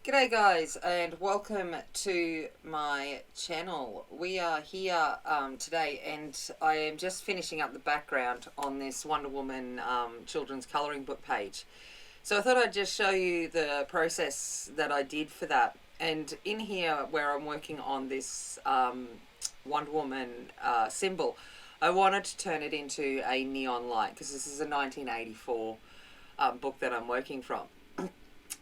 G'day guys, and welcome to my channel. We are here today, and I am just finishing up the background on this Wonder Woman children's colouring book page. So I thought I'd just show you the process that I did for that. And in here where I'm working on this Wonder Woman symbol, I wanted to turn it into a neon light because this is a 1984 book that I'm working from.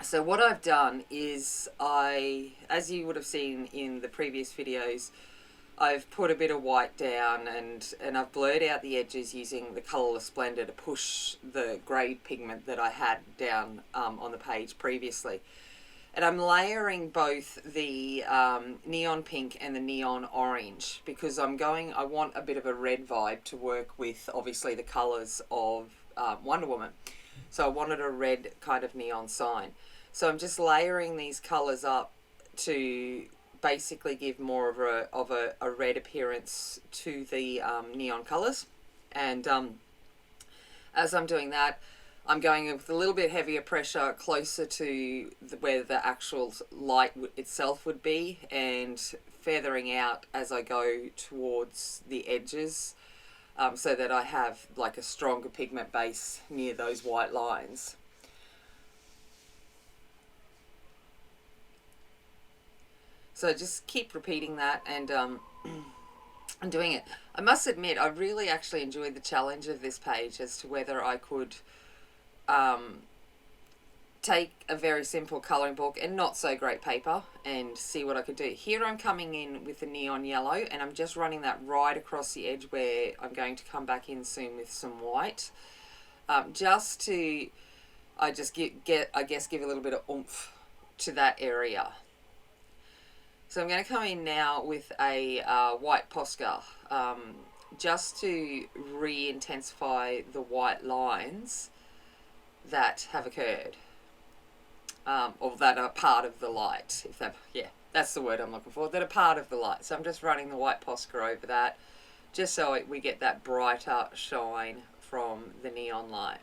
So what I've done is as you would have seen in the previous videos, I've put a bit of white down and I've blurred out the edges using the Colourless Blender to push the grey pigment that I had down on the page previously. And I'm layering both the neon pink and the neon orange because I want a bit of a red vibe to work with obviously the colours of Wonder Woman. So I wanted a red kind of neon sign. So I'm just layering these colours up to basically give more of a red appearance to the neon colours. And as I'm doing that, I'm going with a little bit heavier pressure closer to where the actual light itself would be, and feathering out as I go towards the edges, so that I have like a stronger pigment base near those white lines. So just keep repeating that and doing it. I must admit, I really actually enjoyed the challenge of this page as to whether I could take a very simple colouring book and not so great paper and see what I could do. Here I'm coming in with the neon yellow and I'm just running that right across the edge where I'm going to come back in soon with some white. Just to, I guess give a little bit of oomph to that area. So I'm going to come in now with a white Posca, just to re-intensify the white lines that have occurred, or that are part of the light. That's the word I'm looking for, that are part of the light. So I'm just running the white Posca over that, just so we get that brighter shine from the neon light.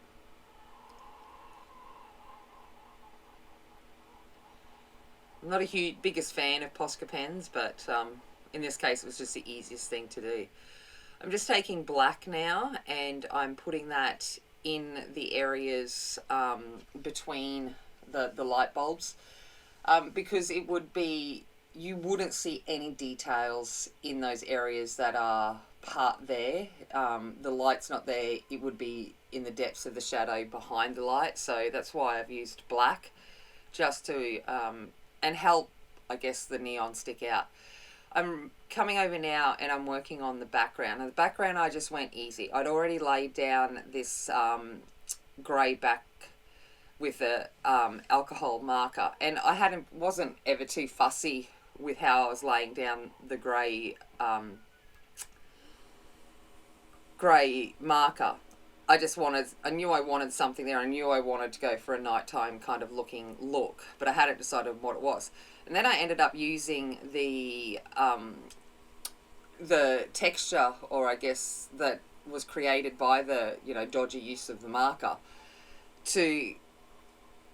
I'm not a biggest fan of Posca pens, but in this case it was just the easiest thing to do. I'm just taking black now and I'm putting that in the areas between the light bulbs, because it would be, you wouldn't see any details in those areas that are part there. The light's not there, it would be in the depths of the shadow behind the light, so that's why I've used black, just to and help, I guess, the neon stick out. I'm coming over now and I'm working on the background. Now the background I just went easy. I'd already laid down this grey back with a alcohol marker, and I wasn't ever too fussy with how I was laying down the grey marker. I knew I wanted something there. I knew I wanted to go for a nighttime kind of looking look, but I hadn't decided what it was. And then I ended up using the texture, or I guess that was created by the dodgy use of the marker, to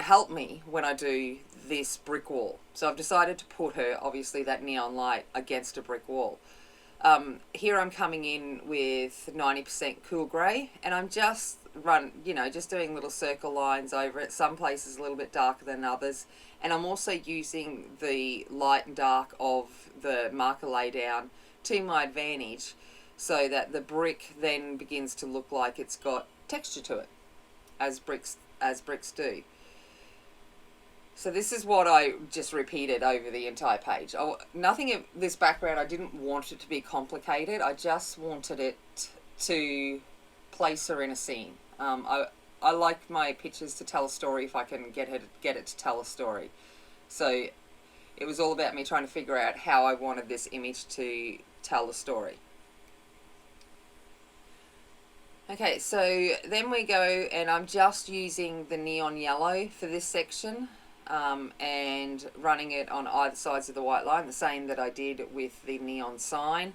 help me when I do this brick wall. So I've decided to put her, obviously that neon light, against a brick wall. Here I'm coming in with 90% cool grey, and I'm just just doing little circle lines over it. Some places a little bit darker than others, and I'm also using the light and dark of the marker laydown to my advantage, so that the brick then begins to look like it's got texture to it, as bricks do. So this is what I just repeated over the entire page. Nothing of this background, I didn't want it to be complicated. I just wanted it to place her in a scene. I like my pictures to tell a story if I can get it to tell a story. So it was all about me trying to figure out how I wanted this image to tell the story. Okay, so then we go, and I'm just using the neon yellow for this section. And running it on either sides of the white line, the same that I did with the neon sign.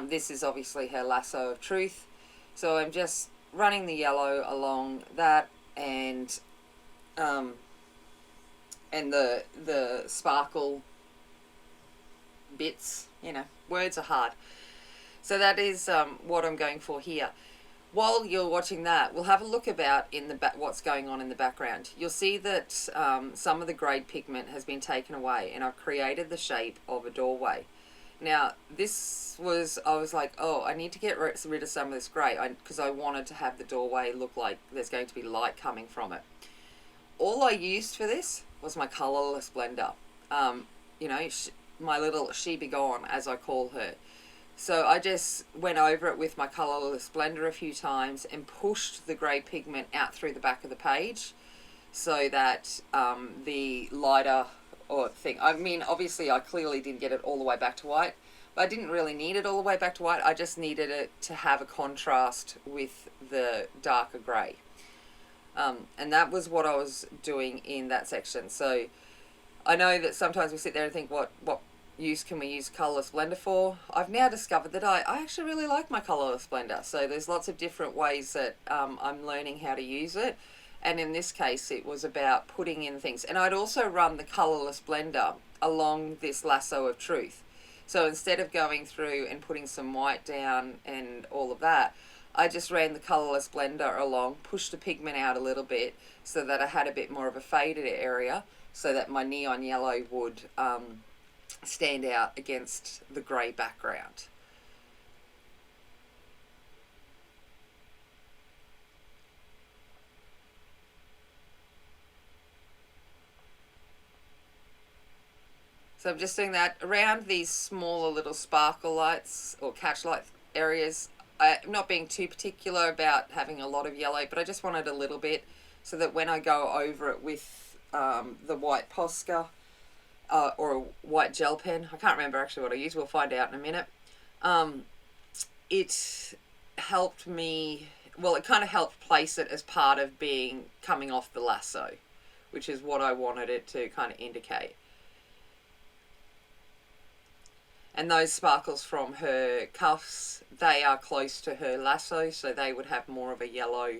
This is obviously her lasso of truth. So I'm just running the yellow along that, and and the sparkle bits. You know, words are hard. So that is what I'm going for here. While you're watching that, we'll have a look about in the back what's going on in the background. You'll see that some of the grade pigment has been taken away, and I've created the shape of a doorway. Now, this was, I was like, oh, I need to get rid of some of this grey, because I wanted to have the doorway look like there's going to be light coming from it. All I used for this was my colourless blender. You know, my little she be gone, as I call her. So I just went over it with my colourless blender a few times and pushed the grey pigment out through the back of the page so that the lighter or thing, I mean, obviously I clearly didn't get it all the way back to white, but I didn't really need it all the way back to white. I just needed it to have a contrast with the darker grey. And that was what I was doing in that section. So I know that sometimes we sit there and think, what use can we use colourless blender for? I've now discovered that I actually really like my colourless blender. So there's lots of different ways that I'm learning how to use it. And in this case, it was about putting in things. And I'd also run the colourless blender along this lasso of truth. So instead of going through and putting some white down and all of that, I just ran the colourless blender along, pushed the pigment out a little bit so that I had a bit more of a faded area so that my neon yellow would stand out against the grey background. So I'm just doing that around these smaller little sparkle lights or catch light areas. I'm not being too particular about having a lot of yellow, but I just wanted a little bit so that when I go over it with the white Posca or a white gel pen, I can't remember actually what I used, we'll find out in a minute, it helped me, well, it kind of helped place it as part of coming off the lasso, which is what I wanted it to kind of indicate. And those sparkles from her cuffs, they are close to her lasso, so they would have more of a yellow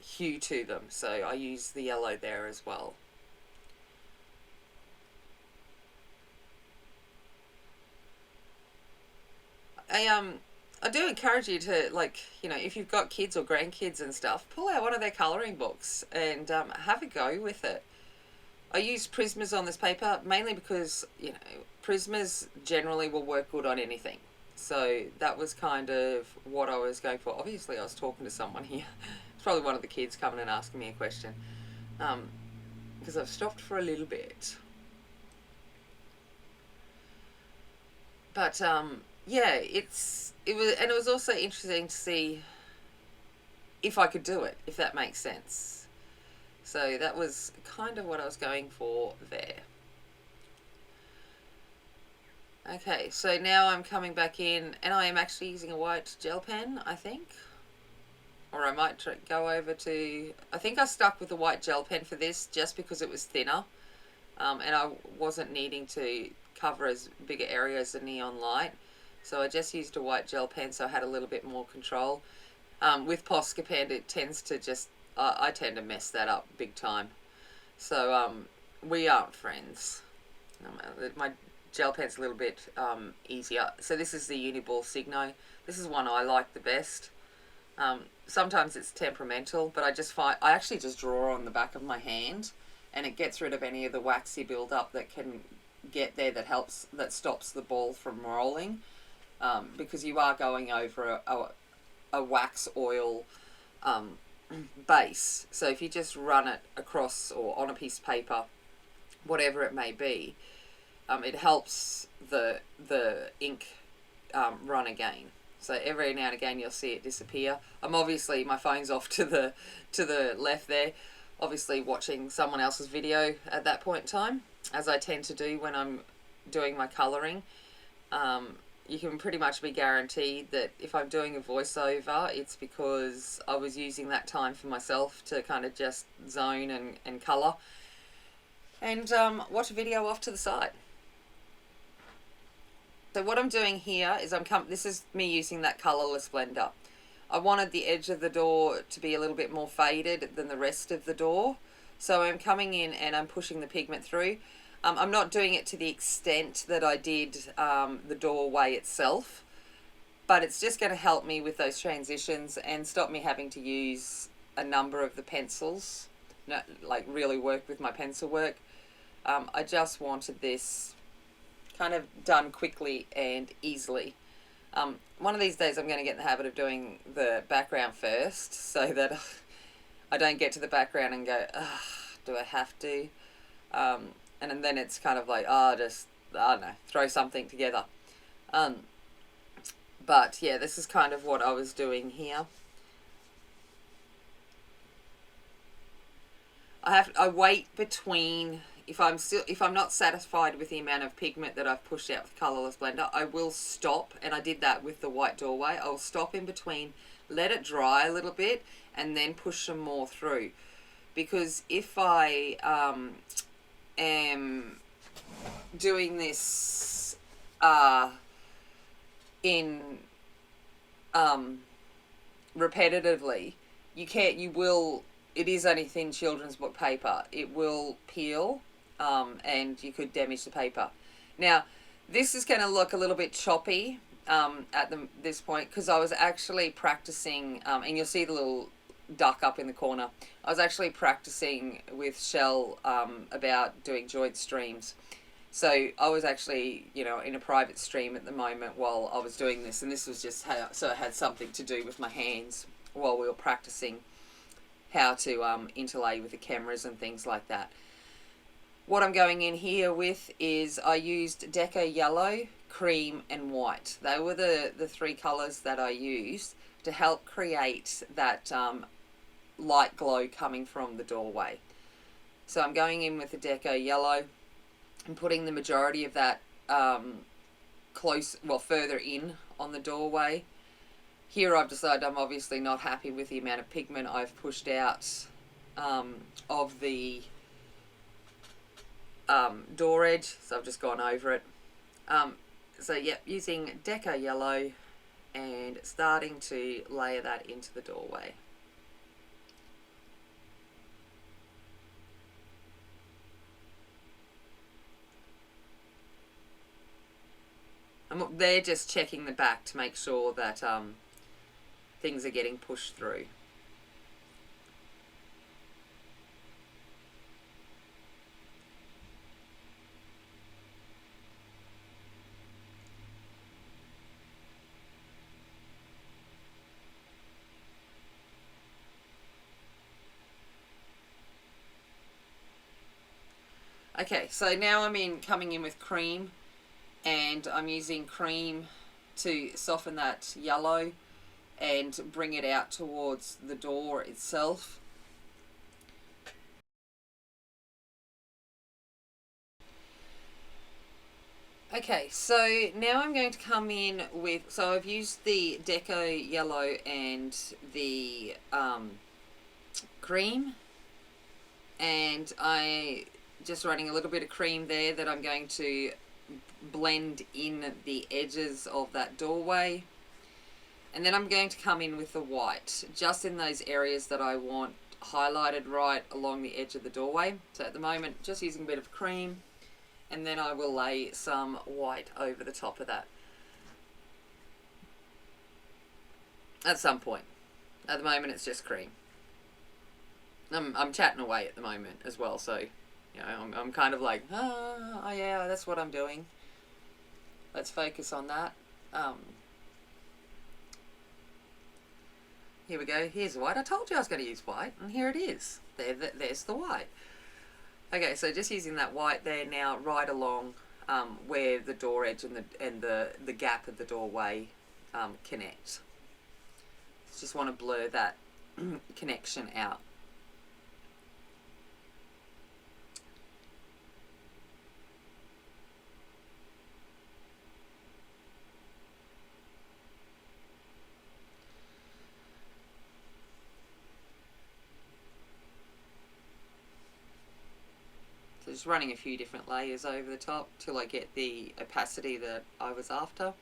hue to them. So I use the yellow there as well. I do encourage you to, like, you know, if you've got kids or grandkids and stuff, pull out one of their colouring books and have a go with it. I use Prismas on this paper mainly because, you know, Prismas generally will work good on anything. So that was kind of what I was going for. Obviously, I was talking to someone here. It's probably one of the kids coming and asking me a question. Because I've stopped for a little bit. But, yeah, it was also interesting to see if I could do it, if that makes sense. So that was kind of what I was going for there. Okay, so now I'm coming back in, and I am actually using a white gel pen, I think. Or I might go over to, I think I stuck with the white gel pen for this just because it was thinner. And I wasn't needing to cover as big an area as the neon light. So I just used a white gel pen so I had a little bit more control. With Posca pen, it tends to just, I tend to mess that up big time. So we aren't friends. My gel pen's a little bit easier. So this is the Uniball Signo. This is one I like the best. Sometimes it's temperamental, but I actually just draw on the back of my hand, and it gets rid of any of the waxy buildup that can get there, that stops the ball from rolling, because you are going over a wax oil base. So if you just run it across or on a piece of paper, whatever it may be, it helps the ink run again. So every now and again you'll see it disappear. My phone's off to the left there, obviously watching someone else's video at that point in time, as I tend to do when I'm doing my colouring. You can pretty much be guaranteed that if I'm doing a voiceover, it's because I was using that time for myself to kind of just zone and colour and watch a video off to the side. So what I'm doing here is this is me using that colourless blender. I wanted the edge of the door to be a little bit more faded than the rest of the door. So I'm coming in and I'm pushing the pigment through. I'm not doing it to the extent that I did the doorway itself, but it's just going to help me with those transitions and stop me having to use a number of the pencils, like really work with my pencil work. I just wanted this kind of done quickly and easily. One of these days I'm going to get in the habit of doing the background first so that I don't get to the background and go, do I have to? And then it's kind of like, just, I don't know, throw something together. But yeah, this is kind of what I was doing here. I wait between, if I'm not satisfied with the amount of pigment that I've pushed out with Colourless Blender, I will stop, and I did that with the white doorway. I'll stop in between, let it dry a little bit, and then push some more through. Because if I am doing this in repetitively, it is only thin children's book paper. It will peel, and you could damage the paper. Now, this is going to look a little bit choppy at this point, because I was actually practicing, and you'll see the little duck up in the corner. I was actually practicing with Shell about doing joint streams. So I was actually, in a private stream at the moment while I was doing this, and this was just so it had something to do with my hands while we were practicing how to interlay with the cameras and things like that. What I'm going in here with is I used Deco Yellow, Cream and White. They were the three colours that I used to help create that light glow coming from the doorway. So I'm going in with the Deco Yellow and putting the majority of that further in on the doorway. Here I've decided I'm obviously not happy with the amount of pigment I've pushed out of the door edge, so I've just gone over it. Using Deco Yellow and starting to layer that into the doorway. They're just checking the back to make sure that things are getting pushed through. Okay, so now I'm coming in with cream, and I'm using cream to soften that yellow and bring it out towards the door itself. Okay, so now I'm going to come in with, so I've used the Deco Yellow and the cream, and I just running a little bit of cream there that I'm going to blend in the edges of that doorway. And then I'm going to come in with the white, just in those areas that I want highlighted right along the edge of the doorway. So at the moment, just using a bit of cream, and then I will lay some white over the top of that at some point. At the moment, it's just cream. I'm chatting away at the moment as well, so I'm kind of like, oh yeah, that's what I'm doing. Let's focus on that. Here we go. Here's white. I told you I was going to use white, and here it is. There's the white. Okay, so just using that white there now, right along where the door edge and the gap of the doorway connect. Just want to blur that connection out. So just running a few different layers over the top till I get the opacity that I was after.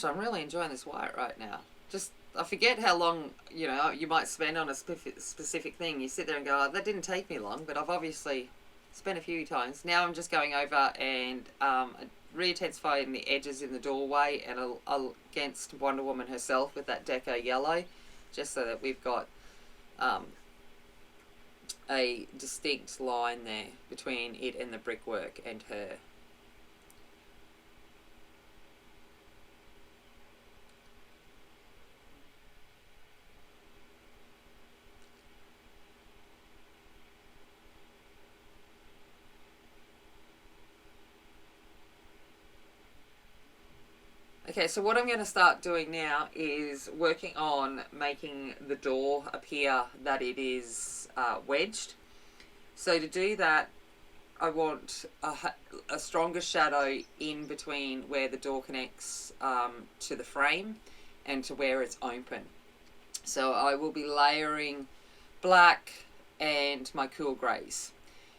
gosh, I'm really enjoying this white right now. Just, I forget how long, you might spend on a specific thing. You sit there and go, oh, that didn't take me long, but I've obviously spent a few times. Now I'm just going over and re-intensifying the edges in the doorway and against Wonder Woman herself with that deco yellow, just so that we've got a distinct line there between it and the brickwork and her. Okay, so what I'm going to start doing now is working on making the door appear that it is wedged. So to do that, I want a stronger shadow in between where the door connects to the frame and to where it's open. So I will be layering black and my cool greys.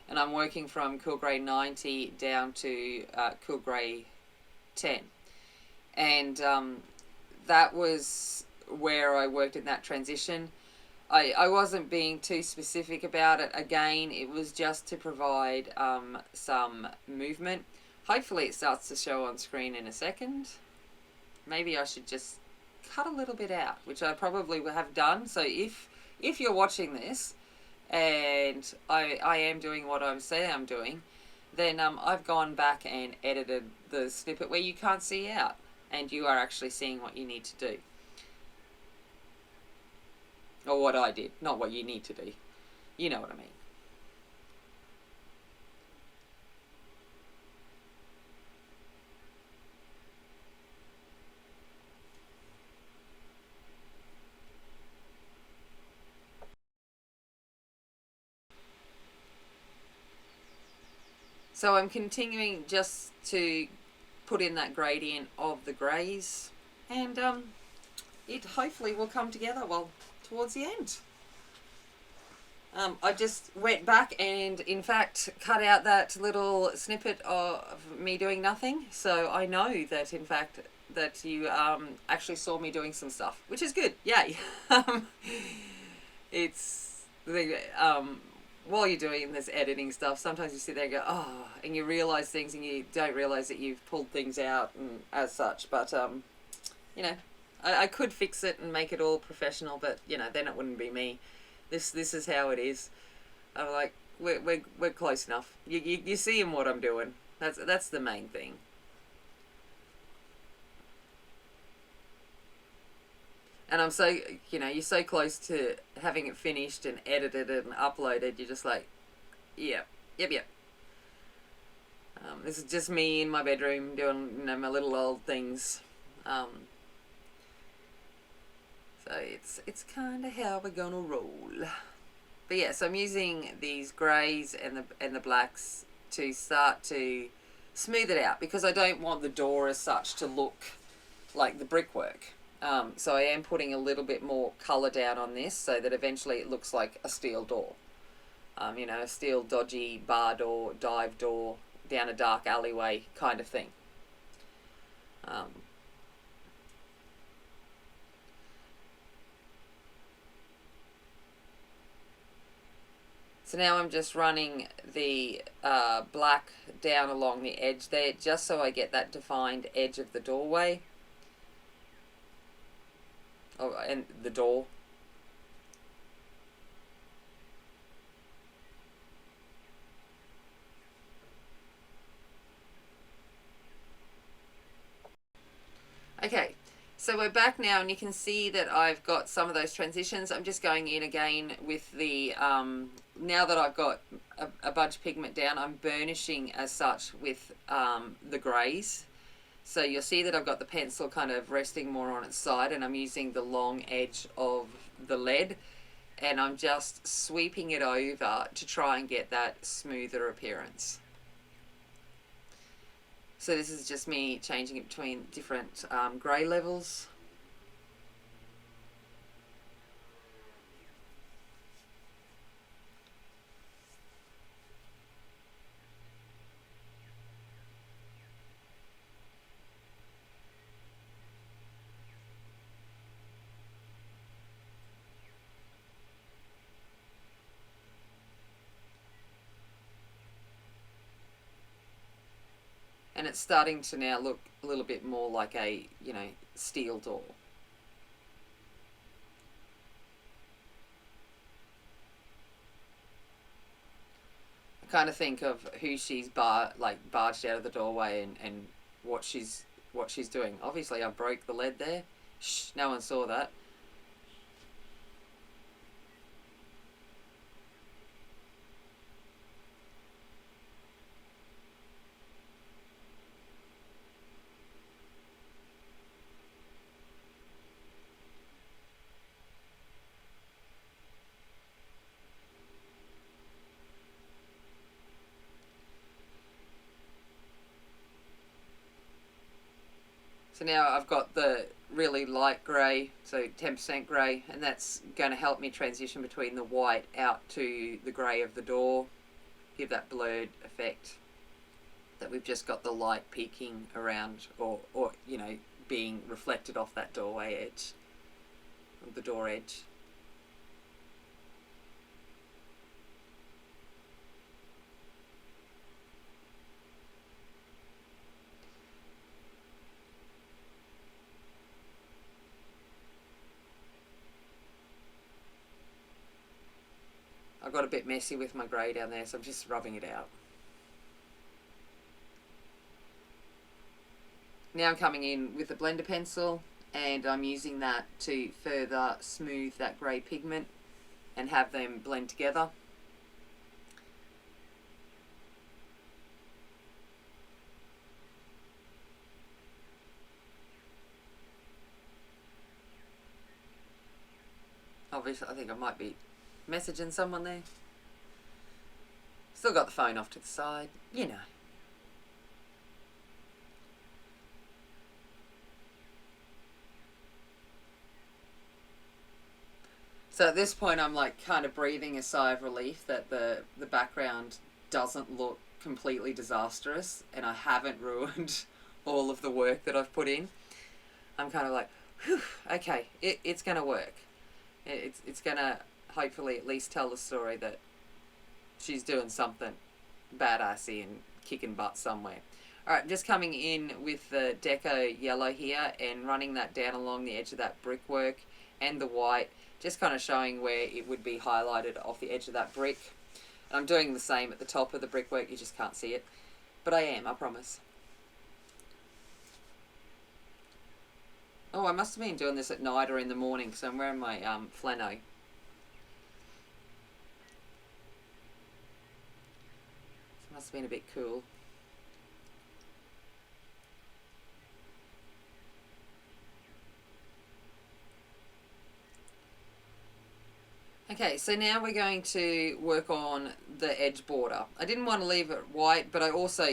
And I'm working from cool grey 90 down to cool grey 10. And that was where I worked in that transition. I wasn't being too specific about it. Again, it was just to provide some movement. Hopefully it starts to show on screen in a second. Maybe I should just cut a little bit out, which I probably will have done. So if you're watching this and I am doing what I'm saying I'm doing, then I've gone back and edited the snippet where you can't see out. And you are actually seeing what you need to do. Or what I did, not what you need to do. You know what I mean. So I'm continuing just to put in that gradient of the greys, and it hopefully will come together well towards the end. I just went back and in fact cut out that little snippet of me doing nothing, so I know that in fact that you actually saw me doing some stuff, which is good. Yay. It's the while you're doing this editing stuff, sometimes you sit there and go, oh, and you realise things and you don't realise that you've pulled things out and as such. But, I could fix it and make it all professional, but, then it wouldn't be me. This is how it is. I'm like, we're close enough. You seeing what I'm doing. That's the main thing. And I'm so, you're so close to having it finished and edited and uploaded. You're just like, yep. This is just me in my bedroom doing, my little old things. So it's kind of how we're gonna roll. But yeah, so I'm using these greys and the blacks to start to smooth it out, because I don't want the door as such to look like the brickwork. So I am putting a little bit more colour down on this so that eventually it looks like a steel door. A steel dodgy bar door, dive door, down a dark alleyway kind of thing. So now I'm just running the black down along the edge there, just so I get that defined edge of the doorway. Oh, and the door. Okay, so we're back now, and you can see that I've got some of those transitions. I'm just going in again with the, now that I've got a bunch of pigment down, I'm burnishing as such with the greys. So you'll see that I've got the pencil kind of resting more on its side, and I'm using the long edge of the lead, and I'm just sweeping it over to try and get that smoother appearance. So this is just me changing it between different grey levels. and it's starting to now look a little bit more like a, you know, steel door. I kind of think of who she's barged out of the doorway, and what she's doing. Obviously, I broke the lead there. Shh, no one saw that. So now I've got the really light grey, so 10% grey, and that's going to help me transition between the white out to the grey of the door, give that blurred effect that we've just got the light peeking around, or you know, being reflected off that doorway edge, the door edge. I got a bit messy with my grey down there, so I'm just rubbing it out. Now I'm coming in with a blender pencil, and I'm using that to further smooth that grey pigment and have them blend together. Obviously, I think I might be messaging someone there. Still got the phone off to the side, you know. So at this point, I'm like kind of breathing a sigh of relief that the background doesn't look completely disastrous, and I haven't ruined all of the work that I've put in. I'm kind of like, whew, okay, it's going to work. It's going to hopefully at least tell the story that she's doing something badassy and kicking butt somewhere. Alright, just coming in with the deco yellow here and running that down along the edge of that brickwork and the white, just kind of showing where it would be highlighted off the edge of that brick. And I'm doing the same at the top of the brickwork, you just can't see it. But I am, I promise. Oh, I must have been doing this at night or in the morning, because I'm wearing my flannel. Must have been a bit cool. Okay, so now we're going to work on the edge border. I didn't want to leave it white, but I also,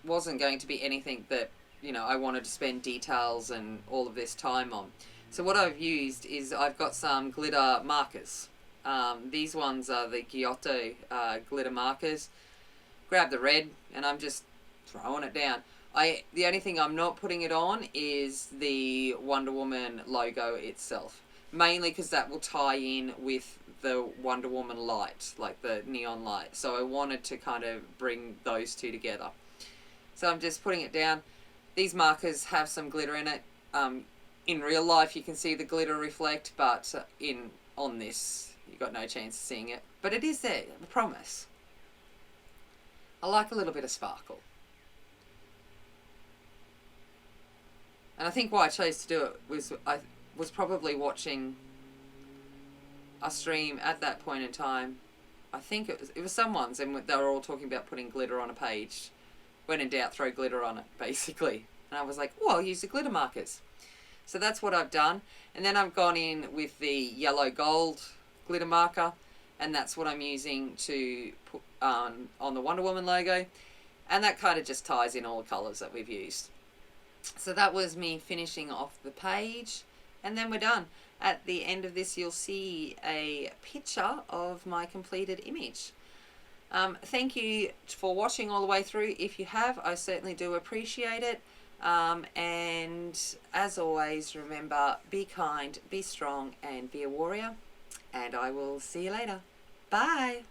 wasn't going to be anything that, you know, I wanted to spend details and all of this time on. So what I've used is I've got some glitter markers. These ones are the Giotto glitter markers. Grab the red, and I'm just throwing it down. The only thing I'm not putting it on is the Wonder Woman logo itself, mainly because that will tie in with the Wonder Woman light, like the neon light. So I wanted to kind of bring those two together. So I'm just putting it down. These markers have some glitter in it. In real life, you can see the glitter reflect, but on this, you've got no chance of seeing it. But it is there, I promise. I like a little bit of sparkle. And I think why I chose to do it was I was probably watching a stream at that point in time. I think it was someone's, and they were all talking about putting glitter on a page. When in doubt, throw glitter on it, basically. And I was like, oh, I'll use the glitter markers. So that's what I've done. And then I've gone in with the yellow gold glitter marker, and that's what I'm using to put on the Wonder Woman logo. And that kind of just ties in all the colours that we've used. So that was me finishing off the page, and then we're done. At the end of this, you'll see a picture of my completed image. Thank you for watching all the way through. If you have, I certainly do appreciate it. And as always, remember, be kind, be strong, and be a warrior. And I will see you later. Bye.